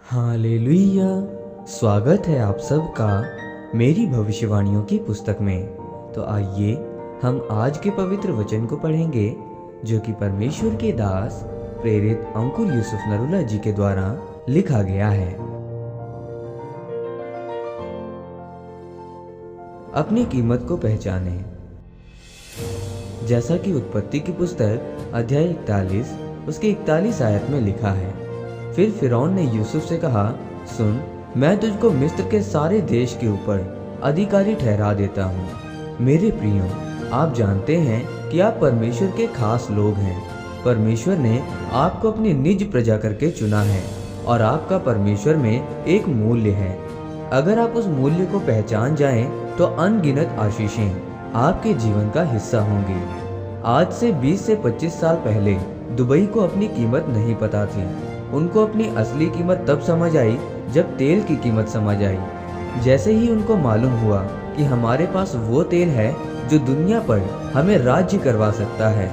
Hallelujah. स्वागत है आप सबका मेरी भविष्यवाणियों की पुस्तक में। तो आइए हम आज के पवित्र वचन को पढ़ेंगे जो कि परमेश्वर के दास प्रेरित अंकुर यूसुफ नरूला जी के द्वारा लिखा गया है। अपनी कीमत को पहचानें। जैसा कि उत्पत्ति की पुस्तक अध्याय 41 उसके 41 आयत में लिखा है, फिर फिरौन ने यूसुफ से कहा, सुन, मैं तुझको मिस्र के सारे देश के ऊपर अधिकारी ठहरा देता हूँ। मेरे प्रियो, आप जानते हैं कि आप परमेश्वर के खास लोग हैं। परमेश्वर ने आपको अपनी निज प्रजा करके चुना है और आपका परमेश्वर में एक मूल्य है। अगर आप उस मूल्य को पहचान जाएं, तो अनगिनत आशीषें आपके जीवन का हिस्सा होंगी। आज से 20 से 25 साल पहले दुबई को अपनी कीमत नहीं पता थी। उनको अपनी असली कीमत तब समझ आई जब तेल की कीमत समझ आई। जैसे ही उनको मालूम हुआ कि हमारे पास वो तेल है जो दुनिया पर हमें राज्य करवा सकता है।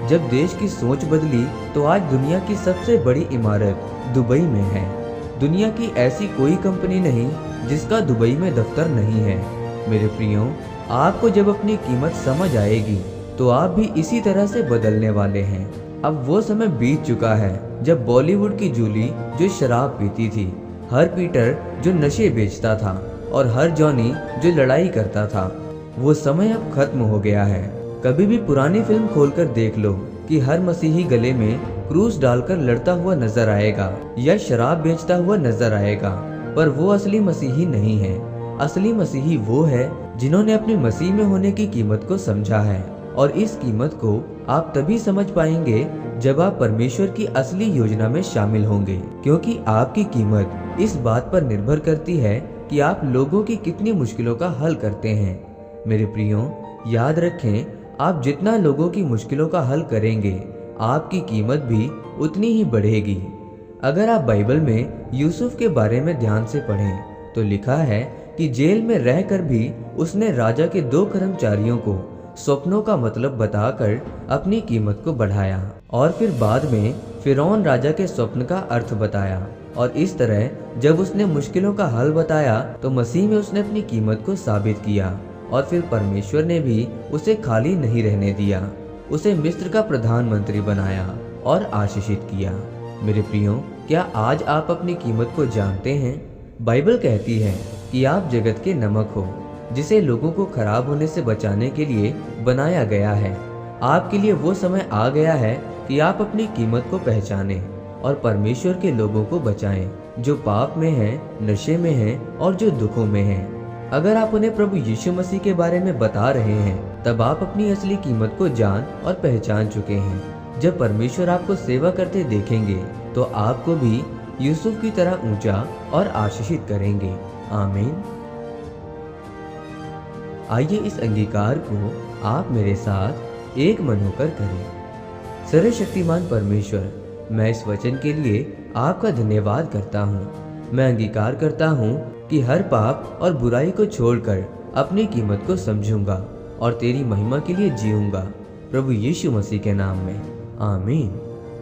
जब देश की सोच बदली तो आज दुनिया की सबसे बड़ी इमारत दुबई में है। दुनिया की ऐसी कोई कंपनी नहीं जिसका दुबई में दफ्तर नहीं है। मेरे प्रियो, आपको जब अपनी कीमत समझ आएगी तो आप भी इसी तरह से बदलने वाले हैं। अब वो समय बीत चुका है जब बॉलीवुड की जूली जो शराब पीती थी, हर पीटर जो नशे बेचता था और हर जॉनी जो लड़ाई करता था, वो समय अब खत्म हो गया है। कभी भी पुरानी फिल्म खोलकर देख लो कि हर मसीही गले में क्रूस डालकर लड़ता हुआ नजर आएगा या शराब बेचता हुआ नजर आएगा, पर वो असली मसीही नहीं है। असली मसीही वो है जिन्होंने अपने मसीह में होने की कीमत को समझा है, और इस कीमत को आप तभी समझ पाएंगे जब आप परमेश्वर की असली योजना में शामिल होंगे, क्योंकि आपकी कीमत इस बात पर निर्भर करती है कि आप लोगों की कितनी मुश्किलों का हल करते हैं। मेरे प्रियो, याद रखें, आप जितना लोगों की मुश्किलों का हल करेंगे, आपकी कीमत भी उतनी ही बढ़ेगी। अगर आप बाइबल में यूसुफ के बारे में ध्यान से पढ़ें तो लिखा है कि जेल में रहकर भी उसने राजा के 2 कर्मचारियों को स्वप्नों का मतलब बताकर अपनी कीमत को बढ़ाया, और फिर बाद में फिरौन राजा के स्वप्न का अर्थ बताया। और इस तरह जब उसने मुश्किलों का हल बताया तो मसीह में उसने अपनी कीमत को साबित किया, और फिर परमेश्वर ने भी उसे खाली नहीं रहने दिया। उसे मिस्र का प्रधानमंत्री बनाया और आशीषित किया। मेरे प्रियो, क्या आज आप अपनी कीमत को जानते हैं? बाइबल कहती है कि आप जगत के नमक हो, जिसे लोगों को खराब होने से बचाने के लिए बनाया गया है। आपके लिए वो समय आ गया है कि आप अपनी कीमत को पहचानें और परमेश्वर के लोगों को बचाएं, जो पाप में हैं, नशे में हैं और जो दुखों में हैं। अगर आप उन्हें प्रभु यीशु मसीह के बारे में बता रहे हैं, तब आप अपनी असली कीमत को जान और पहचान चुके हैं। जब परमेश्वर आपको सेवा करते देखेंगे तो आपको भी यूसुफ की तरह ऊंचा और आशीषित करेंगे। आमीन। आइए इस अंगीकार को आप मेरे साथ एक मन होकर करें। सर्वशक्तिमान परमेश्वर, मैं इस वचन के लिए आपका धन्यवाद करता हूँ। मैं अंगीकार करता हूँ कि हर पाप और बुराई को छोड़कर अपनी कीमत को समझूंगा और तेरी महिमा के लिए जीऊंगा, प्रभु यीशु मसीह के नाम में। आमीन।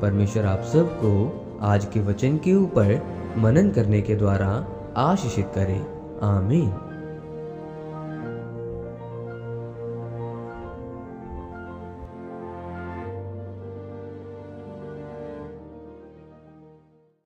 परमेश्वर आप सबको आज के वचन के ऊपर मनन करने के द्वारा आशीषित करे। आमीन।